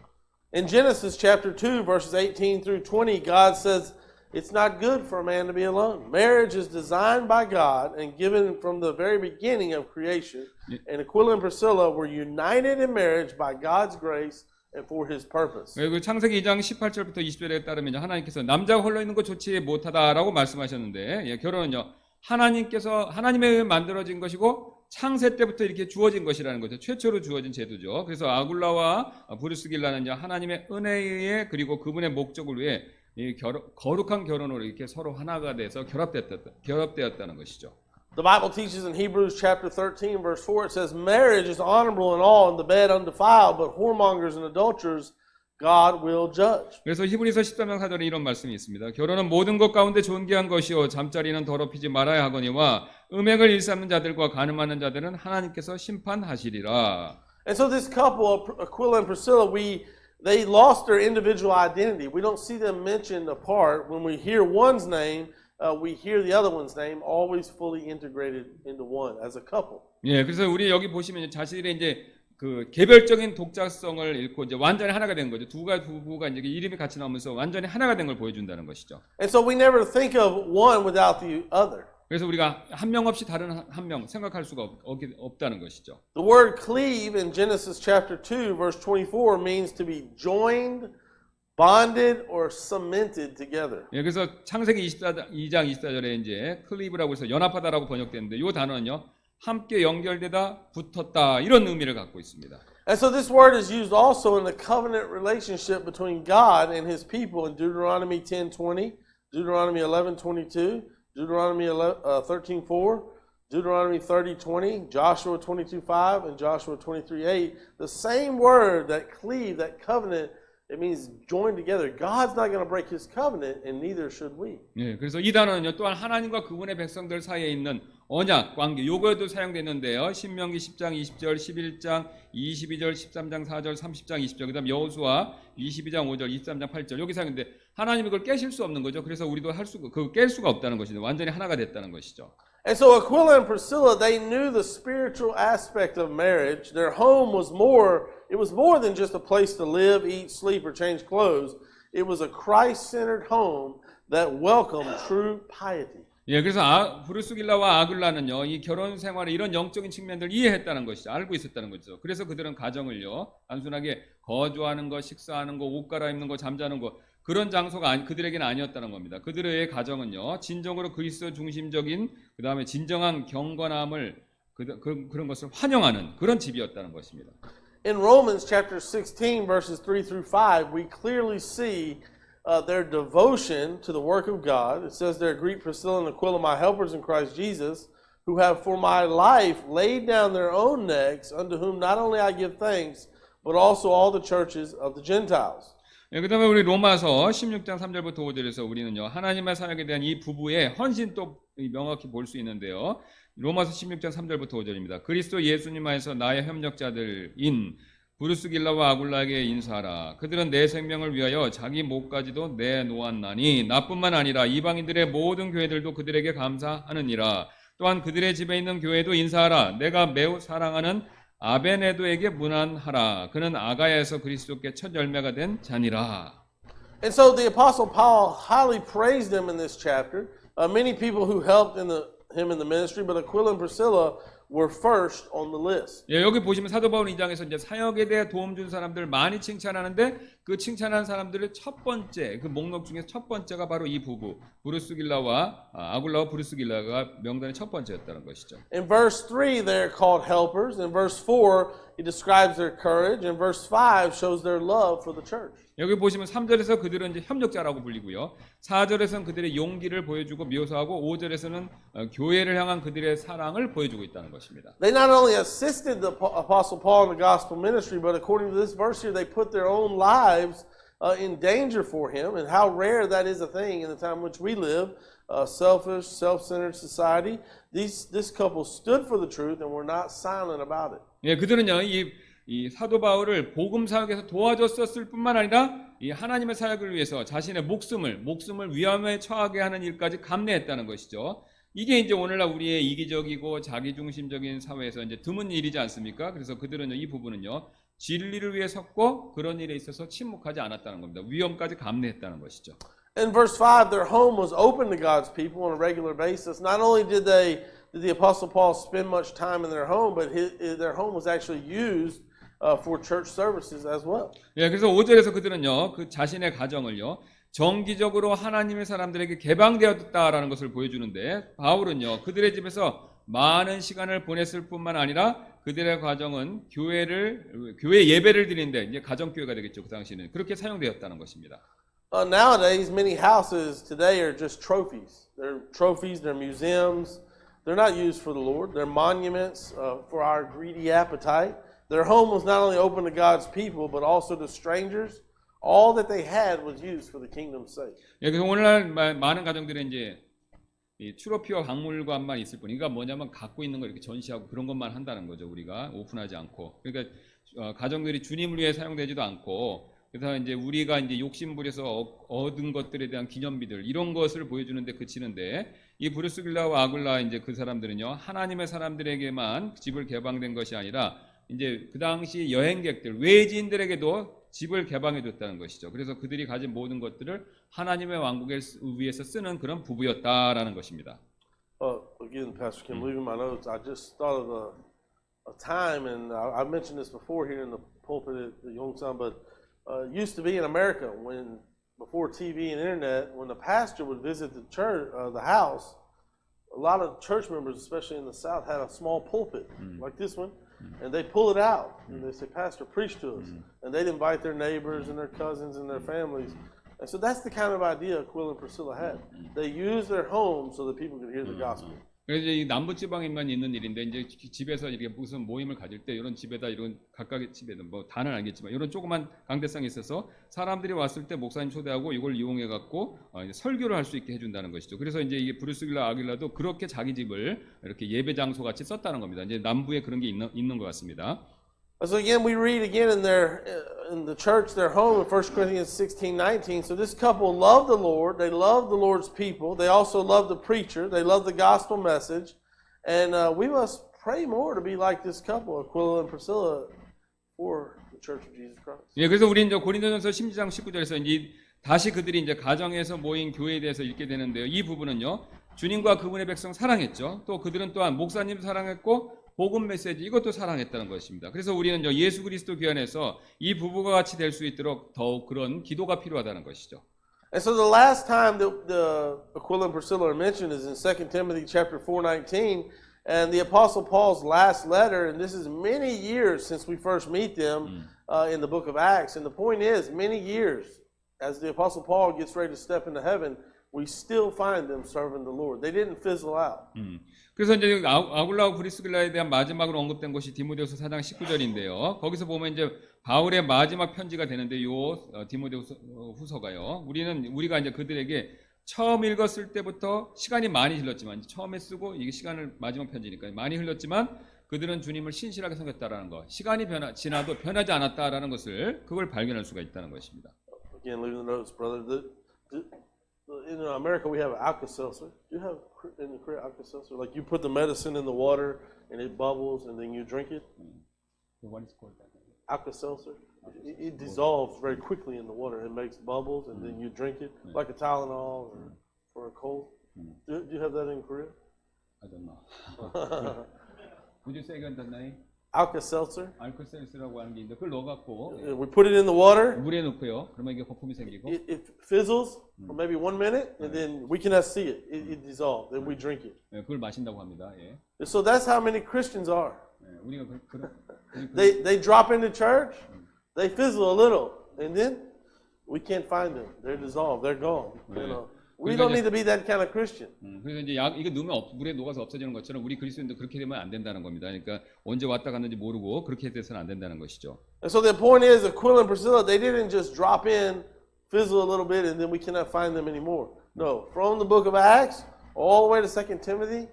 In Genesis chapter 2, verses 18 through 20, God says, it's not good for a man to be alone. Marriage is designed by God and given from the very beginning of creation. And Aquila and Priscilla were united in marriage by God's grace and for His purpose. 그 창세기 2장 18절부터 20절에 따르면 하나님께서 남자가 홀로 있는 것 좋지 못하다라고 말씀하셨는데 예, 결혼은요 하나님께서 하나님에 의해 만들어진 것이고 창세 때부터 이렇게 주어진 것이라는 거죠. 최초로 주어진 제도죠. 그래서 아굴라와 브루스길라는 하나님의 은혜에 의해 그리고 그분의 목적을 위해 이 거룩한 결혼으로 이렇게 서로 하나가 돼서 결합되었다는 것이죠. The Bible teaches in Hebrews chapter 13, verse 4, it says, marriage is honorable in all and the bed undefiled, but whoremongers and adulterers God will judge. 그래서 히브리서 13장 4절에 이런 말씀이 있습니다. 결혼은 모든 것 가운데 존귀한 것이요 잠자리는 더럽히지 말아야 하거니와 음행을 일삼는 자들과 간음하는 자들은 하나님께서 심판하시리라. And so this couple, Aquila and Priscilla, they lost their individual identity. We don't see them mentioned apart. When we hear one's name, we hear the other one's name, always fully integrated into one as a couple. 예, 그래서 우리 여기 보시면 자신들의 이제 그 개별적인 독자성을 잃고 이제 완전히 하나가 된 거죠. 부부가 이제 이름이 같이 나오면서 완전히 하나가 된 걸 보여준다는 것이죠. And so we never think of one without the other. 그래서 우리가 한 명 없이 다른 한 명 생각할 수가 없다는 것이죠. The word cleave in Genesis chapter 2, verse 24 means to be joined, bonded, or cemented together. 예, 그래서 창세기 2장 24절에 이제 클리브라고 해서 연합하다라고 번역되는데 이 단어는요. 함께 연결되다, 붙었다 이런 의미를 갖고 있습니다. And so this word is used also in the covenant relationship between God and His people in Deuteronomy 10:20, Deuteronomy 11:22, Deuteronomy 13:4, Deuteronomy 30:20, Joshua 22:5, and Joshua 23:8. The same word, that cleave, that covenant, it means joined together. God's not going to break His covenant, and neither should we. 예, 그래서 이 단어는요 또한 하나님과 그분의 백성들 사이에 있는 언약, 관계, 요거에도 사용되는데요. 신명기 10장 20절, 11장 22절, 13장 4절, 30장 20절, 그다음 여호수아 22장 5절, 23장 8절 여기 사용되는데 하나님이 그걸 깨실 수 없는 거죠. 그래서 우리도 그걸 깰 수가 없다는 것이죠. 완전히 하나가 됐다는 것이죠. And so Aquila and Priscilla, they knew the spiritual aspect of marriage. Their home was more than just a place to live, eat, sleep, or change clothes. It was a Christ-centered home that welcomed true piety. 예, 그래서 브루스길라와 아굴라는요, 이 결혼 생활의 이런 영적인 측면들을 이해했다는 것이죠. 알고 있었다는 거죠. 그래서 그들은 가정을요, 단순하게 거주하는 것, 식사하는 것, 옷 갈아입는 것, 잠자는 것, 그런 장소가 그들에게는 아니었다는 겁니다. 그들의 가정은요, 진정으로 그리스도 중심적인, 그 다음에 진정한 경건함을, 그런 것을 환영하는 그런 집이었다는 것입니다. In Romans chapter 16, verses 3 through 5, we clearly see their devotion to the work of God. It says there, greet Priscilla and Aquila, my helpers in Christ Jesus, who have for my life laid down their own necks, unto whom not only I give thanks, but also all the churches of the Gentiles. 예, 그 다음에 우리 로마서 16장 3절부터 5절에서 우리는요, 하나님의 사역에 대한 이 부부의 헌신도 명확히 볼 수 있는데요. 로마서 16장 3절부터 5절입니다. 그리스도 예수님 안에서 나의 협력자들인 브루스길라와 아굴라에게 인사하라. 그들은 내 생명을 위하여 자기 목까지도 내놓았나니 나뿐만 아니라 이방인들의 모든 교회들도 그들에게 감사하느니라. 또한 그들의 집에 있는 교회도 인사하라. 내가 매우 사랑하는 아베네도에게 문안하라. 그는 아가야에서 그리스도께 첫 열매가 된 자니라. And so the Apostle Paul highly praised them in this chapter. Many people who helped him in the ministry, but Aquila and Priscilla were first on the list. 예, 여기 보시면 사도 바울 2장에서 이제 사역에 대해 도움 준 사람들 많이 칭찬하는데 그 칭찬한 사람들의 첫 번째 그 목록 중에 첫 번째가 바로 이 부부 브루스길라와 아굴라와 브루스길라가 명단의 첫 번째였다는 것이죠. In verse 3, they're called helpers. In verse 4, he describes their courage. And verse 5 shows their love for the church. 여기 보시면 3절에서 그들은 이제 협력자라고 불리고요. 4절에서는 그들의 용기를 보여주고 묘사하고 5절에서는 교회를 향한 그들의 사랑을 보여주고 있다는 것입니다. They not only assisted the Apostle Paul in the gospel ministry, but according to this verse here, they put their own lives in danger for him. And how rare that is a thing in the time in which we live, selfish, self-centered society. This couple stood for the truth and were not silent about it. 예, 그들은요 이 사도 바울을 복음 사역에서 도와줬었을 뿐만 아니라 이 하나님의 사역을 위해서 자신의 목숨을 위험에 처하게 하는 일까지 감내했다는 것이죠. 이게 이제 오늘날 우리의 이기적이고 자기중심적인 사회에서 이제 드문 일이지 않습니까? 그래서 그들은 이 부분은요 진리를 위해 섰고 그런 일에 있어서 침묵하지 않았다는 겁니다. 위험까지 감내했다는 것이죠. In verse 5, their home was open to God's people on a regular basis. Not only did the Apostle Paul spend much time in their home, but their home was actually used for church services as well. 예, 그래서 5절에서 그들은요, 그 자신의 가정을요, 정기적으로 하나님의 사람들에게 개방되었다라는 것을 보여주는데, 바울은요, 그들의 집에서 많은 시간을 보냈을 뿐만 아니라 그들의 가정은 교회 예배를 드리는데, 이제 가정교회가 되겠죠, 그 당시에는. 그렇게 사용되었다는 것입니다. Nowadays, many houses today are just trophies. They're trophies, they're museums. They're not used for the Lord. They're monuments for our greedy appetite. Their home was not only open to God's people, but also to strangers. All that they had was used for the kingdom's sake. 예, 그래서 오늘날 많은 가정들은 이제 이 트로피와 박물관만 있을 뿐. 그러니까 뭐냐면 갖고 있는 거 이렇게 전시하고 그런 것만 한다는 거죠. 우리가 오픈하지 않고. 그러니까 가정들이 주님을 위해 사용되지도 않고. 그래서 이제 우리가 이제 욕심부려서 얻은 것들에 대한 기념비들 이런 것을 보여주는데 그치는데 이 브루스길라와 아굴라 이제 그 사람들은요 하나님의 사람들에게만 집을 개방된 것이 아니라 이제 그 당시 여행객들 외지인들에게도 집을 개방해 줬다는 것이죠. 그래서 그들이 가진 모든 것들을 하나님의 왕국을 위해서 쓰는 그런 부부였다라는 것입니다. Again, Pastor Kim, leaving my notes, I just thought of a time, and I mentioned this before here in the pulpit at the Yongsan, but it used to be in America when, before TV and internet, when the pastor would visit the church, the house, a lot of church members, especially in the South, had a small pulpit like this one, and they pull it out and they say, "Pastor, preach to us," and they'd invite their neighbors and their cousins and their families. And so that's the kind of idea Aquila and Priscilla had. They used their home so that people could hear the gospel. 그래서 이 남부 지방에만 있는 일인데 이제 집에서 이렇게 무슨 모임을 가질 때 이런 집에다 이런 각각의 집에는 뭐 다는 알겠지만 이런 조그만 강대상이 있어서 사람들이 왔을 때 목사님 초대하고 이걸 이용해 갖고 설교를 할 수 있게 해준다는 것이죠. 그래서 이제 이게 브루스길라 아길라도 그렇게 자기 집을 이렇게 예배 장소 같이 썼다는 겁니다. 이제 남부에 그런 게 있는 것 같습니다. So again, we read again in the church, their home in 1 Corinthians 16:19. So this couple loved the Lord. They loved the Lord's people. They also loved the preacher. They loved the gospel message. And we must pray more to be like this couple, Aquila and Priscilla, for the Church of Jesus Christ. 예, 그래서 우리는 이제 고린도전서 16장 19절에서 이제 다시 그들이 이제 가정에서 모인 교회에 대해서 읽게 되는데요. 이 부분은요, 주님과 그분의 백성 사랑했죠. 또 그들은 또한 목사님 사랑했고 복음 메시지 이것도 사랑했다는 것입니다. 그래서 우리는 예수 그리스도 교회 안에서 이 부부가 같이 될 수 있도록 더욱 그런 기도가 필요하다는 것이죠. And so the last time that the Aquila and Priscilla are mentioned is in 2 Timothy chapter 4:19, and the Apostle Paul's last letter, and this is many years since we first meet them in the book of Acts. And the point is, many years as the Apostle Paul gets ready to step into heaven, we still find them serving the Lord. They didn't fizzle out. 그래서 이제 아굴라와 브리스길라에 대한 마지막으로 언급된 것이 디모데후서 4장 19절인데요. 거기서 보면 이제 바울의 마지막 편지가 되는데 요 디모데후서가요. 우리가 이제 그들에게 처음 읽었을 때부터 시간이 많이 흘렀지만 처음에 쓰고 이게 시간을 마지막 편지니까 많이 흘렀지만 그들은 주님을 신실하게 섬겼다라는 것. 시간이 지나도 변하지 않았다라는 것을 그걸 발견할 수가 있다는 것입니다. Again, leaving the notes, brother. In America, we have Alka-Seltzer. Do you have in the Korea Alka-Seltzer? Like you put the medicine in the water and it bubbles and then you drink it? What is called that? Alka-Seltzer. It dissolves very quickly in the water. It makes bubbles and then you drink it like a Tylenol or for a cold. Do you have that in Korea? I don't know. Would you say again the name? Alka-Seltzer. 알코셀스라고 하는 게 있는데 그걸 넣어갖고 We put it in the water. 물에 넣고요. 그러면 이게 거품이 생기고 It fizzles for maybe 1 minute, and then we cannot see it. It dissolves. Then we drink it. 예, 그걸 마신다고 합니다. 예. So that's how many Christians are. 예, 우리가 They drop into church, they fizzle a little, and then we can't find them. They're dissolved. They're gone. You know. We don't need to be that kind of Christian. 그래서 이제 이거 넣으면 물에 녹아서 없어지는 것처럼 우리 그리스도인도 그렇게 되면 안 된다는 겁니다. 그러니까 언제 왔다 갔는지 모르고 그렇게 돼서는 안 된다는 것이죠. And so the point is, Aquila and Priscilla, they didn't just drop in, fizzle a little bit, and then we cannot find them anymore. No, from the book of Acts all the way to 2 Timothy,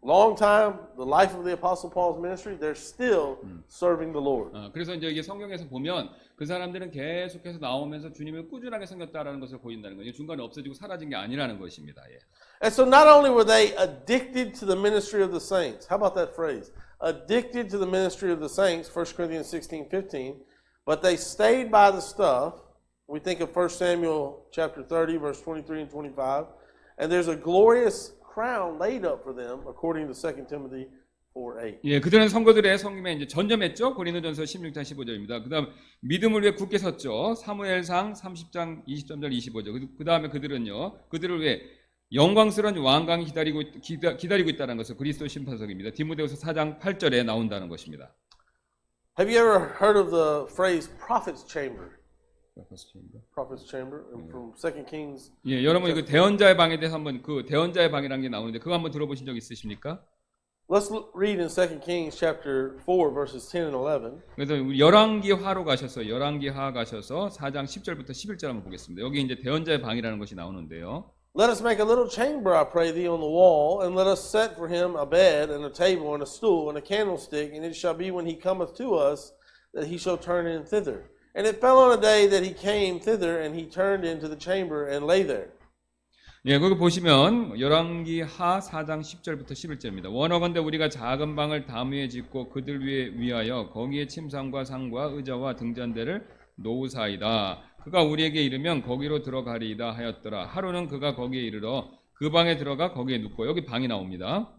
long time, the life of the Apostle Paul's ministry, they're still serving the Lord. 그래서 이제 이게 성경에서 보면 그 사람들은 계속해서 나오면서 주님을 꾸준하게 섬겼다라는 것을 보인다는 거예요. 중간에 없어지고 사라진 게 아니라는 것입니다. 예. And so not only were they addicted to the ministry of the saints, how about that phrase? Addicted to the ministry of the saints, 1 Corinthians 16:15, but they stayed by the stuff. We think of 1 Samuel chapter 30, verse 23 and 25, and there's a glorious crown laid up for them, according to 2 Timothy 4:8. 예, 그들은 성도들의 성김에 이제 전념했죠. 고린도전서 16장 15절입니다. 그다음 믿음을 위해 굳게 섰죠. 사무엘상 30장 20절 25절. 그다음에 그들을 위해 영광스러운 왕강이 기다리고 있다는 것을 그리스도 심판석입니다. 디모데후서 4장 8절에 나온다는 것입니다. Have you ever heard of the phrase prophet's chamber? Prophet's chamber from 2 Kings. 예, 여러분 그 대언자의 방에 대해서 한번 그 대언자의 방이라는 게 나오는데 그거 한번 들어보신 적 있으십니까? Let's read in 2 Kings chapter 4 verses 10 and 11. 그래서 우리 열왕기하로 가셔서 열왕기하 가셔서 4장 10절부터 11절 한번 보겠습니다. 여기 이제 대언자의 방이라는 것이 나오는데요. Let us make a little chamber, I pray thee, on the wall, and let us set for him a bed and a table and a stool and a candlestick, and it shall be when he cometh to us that he shall turn in thither. And it fell on a day that he came thither, and he turned into the chamber and lay there. 예, 거기 보시면 열왕기하 4장 10절부터 11절입니다. 원어건대 우리가 작은 방을 담 위에 짓고 그들 위하여 거기에 침상과 상과 의자와 등잔대를 놓으사이다. 그가 우리에게 이르면 거기로 들어가리이다 하였더라. 하루는 그가 거기에 이르러 그 방에 들어가 거기에 눕고 여기 방이 나옵니다.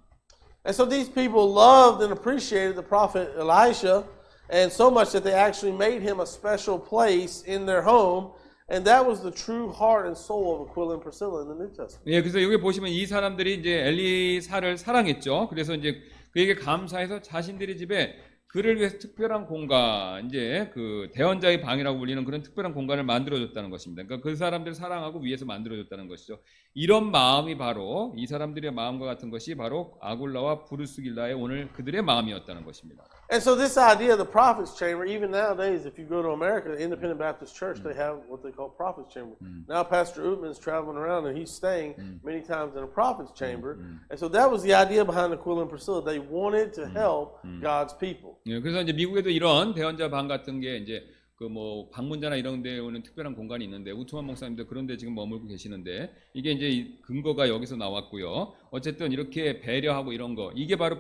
And so these people loved and appreciated the prophet Elisha, and so much that they actually made him a special place in their home. And that was the true heart and soul of Aquila and Priscilla in the New Testament. 예, 그래서 여기 보시면 이 사람들이 이제 엘리사를 사랑했죠. 그래서 이제 그에게 감사해서 자신들의 집에 그를 위해서 특별한 공간, 이제 그 대언자의 방이라고 불리는 그런 특별한 공간을 만들어줬다는 것입니다. 그러니까 그 사람들을 사랑하고 위해서 만들어줬다는 것이죠. 이런 마음이 바로 이 사람들의 마음과 같은 것이 바로 아굴라와 부르스길라의 오늘 그들의 마음이었다는 것입니다. And so this idea of the prophet's chamber, even nowadays, if you go to America, the Independent Baptist Church, they have what they call prophet's chamber. Now Pastor Utman's traveling around and he's staying many times in a prophet's chamber. And so that was the idea behind Aquila and Priscilla. They wanted to help God's people. 예, 그래서 이제 미국에도 이런 대언자 방 같은 게 이제 그 뭐 방문자나 이런 데 오는 특별한 공간이 있는데 우트만 목사님도 그런 데 지금 머물고 계시는데 이게 이제 근거가 여기서 나왔고요. 어쨌든 이렇게 배려하고 이런 거 이게 바로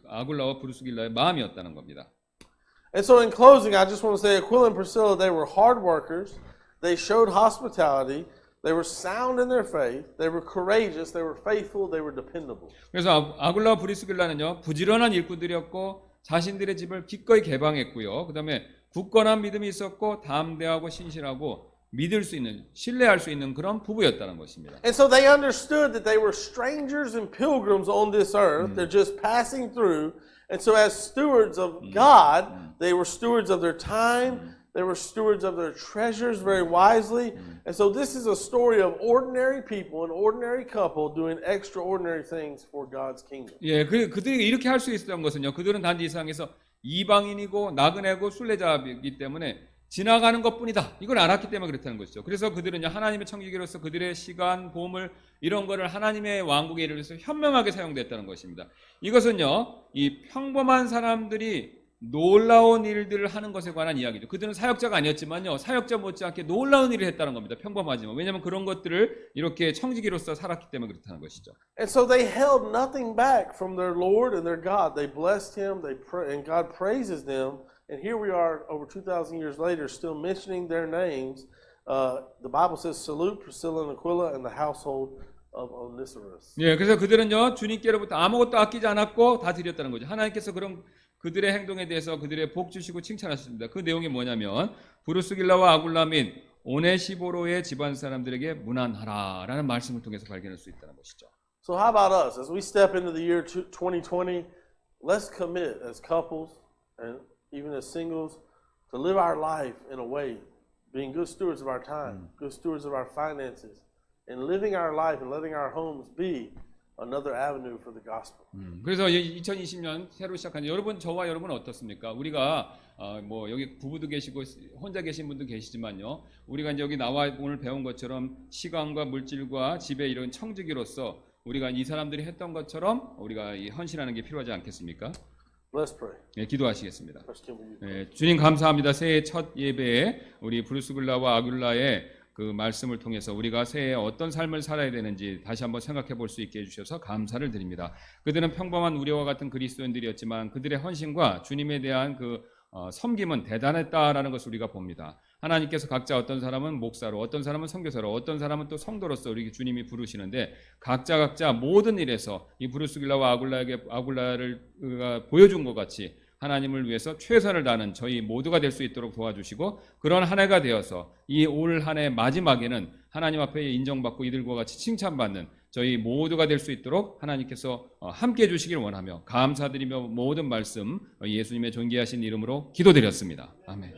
아굴라와 부르스길라의 마음이었다는 겁니다. And so in closing, I just want to say Aquila and Priscilla, they were hard workers. They showed hospitality. They were sound in their faith. They were courageous. They were faithful. They were dependable. 그래서 아굴라와 부르스길라는요. 부지런한 일꾼들이었고 자신들의 집을 기꺼이 개방했고요. 그다음에 굳건한 믿음이 있었고 담대하고 신실하고 믿을 수 있는 신뢰할 수 있는 그런 부부였다는 것입니다. And so they understood that they were strangers and pilgrims on this earth. They're just passing through. And so as stewards of God, they were stewards of their time. They were stewards of their treasures very wisely. And so this is a story of ordinary people, an ordinary couple doing extraordinary things for God's kingdom. 예, 그들이 이렇게 할 수 있었던 것은요. 그들은 단지 이 세상에서 이방인이고 나그네고 순례자이기 때문에 지나가는 것뿐이다. 이걸 알았기 때문에 그렇다는 것이죠. 그래서 그들은 하나님의 청지기로서 그들의 시간, 보물 이런 거를 하나님의 왕국에 이르러서 현명하게 사용됐다는 것입니다. 이것은요. 이 평범한 사람들이 놀라운 일들을 하는 것에 관한 이야기죠. 그들은 사역자가 아니었지만요. 사역자 못지않게 놀라운 일을 했다는 겁니다. 평범하지만. 왜냐하면 그런 것들을 이렇게 청지기로서 살았기 때문에 그렇다는 것이죠. And so they held nothing back from their Lord and their God. They blessed him, and God praises them. And here we are over 2,000 years later still mentioning their names. The Bible says, salute Priscilla and Aquila and the household of Onesimus. 예, 그래서 그들은요 주님께로부터 아무것도 아끼지 않았고 다 드렸다는 거죠. 하나님께서 그런 그들의 행동에 대해서 그들의 복 주시고 칭찬하셨습니다. 그 내용이 뭐냐면 브루스길라와 아굴라 및 오네시보로의 집안 사람들에게 문안하라라는 말씀을 통해서 발견할 수 있다는 것이죠. So how about us? As we step into the year 2020, let's commit as couples and even as singles to live our life in a way, being good stewards of our time, good stewards of our finances, and living our life and letting our homes be another avenue for the gospel. 그래서 2020년 새로 시작한 여러분 저와 여러분 어떻습니까? 우리가 뭐 여기 부부도 계시고 혼자 계신 분도 계시지만요. 우리가 이제 여기 나와 오늘 배운 것처럼 시간과 물질과 집에 이런 청지기로서 우리가 이 사람들이 했던 것처럼 우리가 이 헌신하는 게 필요하지 않겠습니까? Let's pray. 예, 기도하시겠습니다. First, can we 예, 주님 감사합니다. 새해 첫 예배에 우리 브루스글라와 아굴라의 그 말씀을 통해서 우리가 새해에 어떤 삶을 살아야 되는지 다시 한번 생각해 볼 수 있게 해주셔서 감사를 드립니다. 그들은 평범한 우리와 같은 그리스도인들이었지만 그들의 헌신과 주님에 대한 그 섬김은 대단했다라는 것을 우리가 봅니다. 하나님께서 각자 어떤 사람은 목사로, 어떤 사람은 선교사로, 어떤 사람은 또 성도로서 우리 주님이 부르시는데 각자 모든 일에서 이 브루스길라와 아굴라를 보여준 것 같이 하나님을 위해서 최선을 다하는 저희 모두가 될 수 있도록 도와주시고 그런 한 해가 되어서 이 올 한 해 마지막에는 하나님 앞에 인정받고 이들과 같이 칭찬받는 저희 모두가 될 수 있도록 하나님께서 함께해 주시길 원하며 감사드리며 모든 말씀 예수님의 존귀하신 이름으로 기도드렸습니다. 아멘.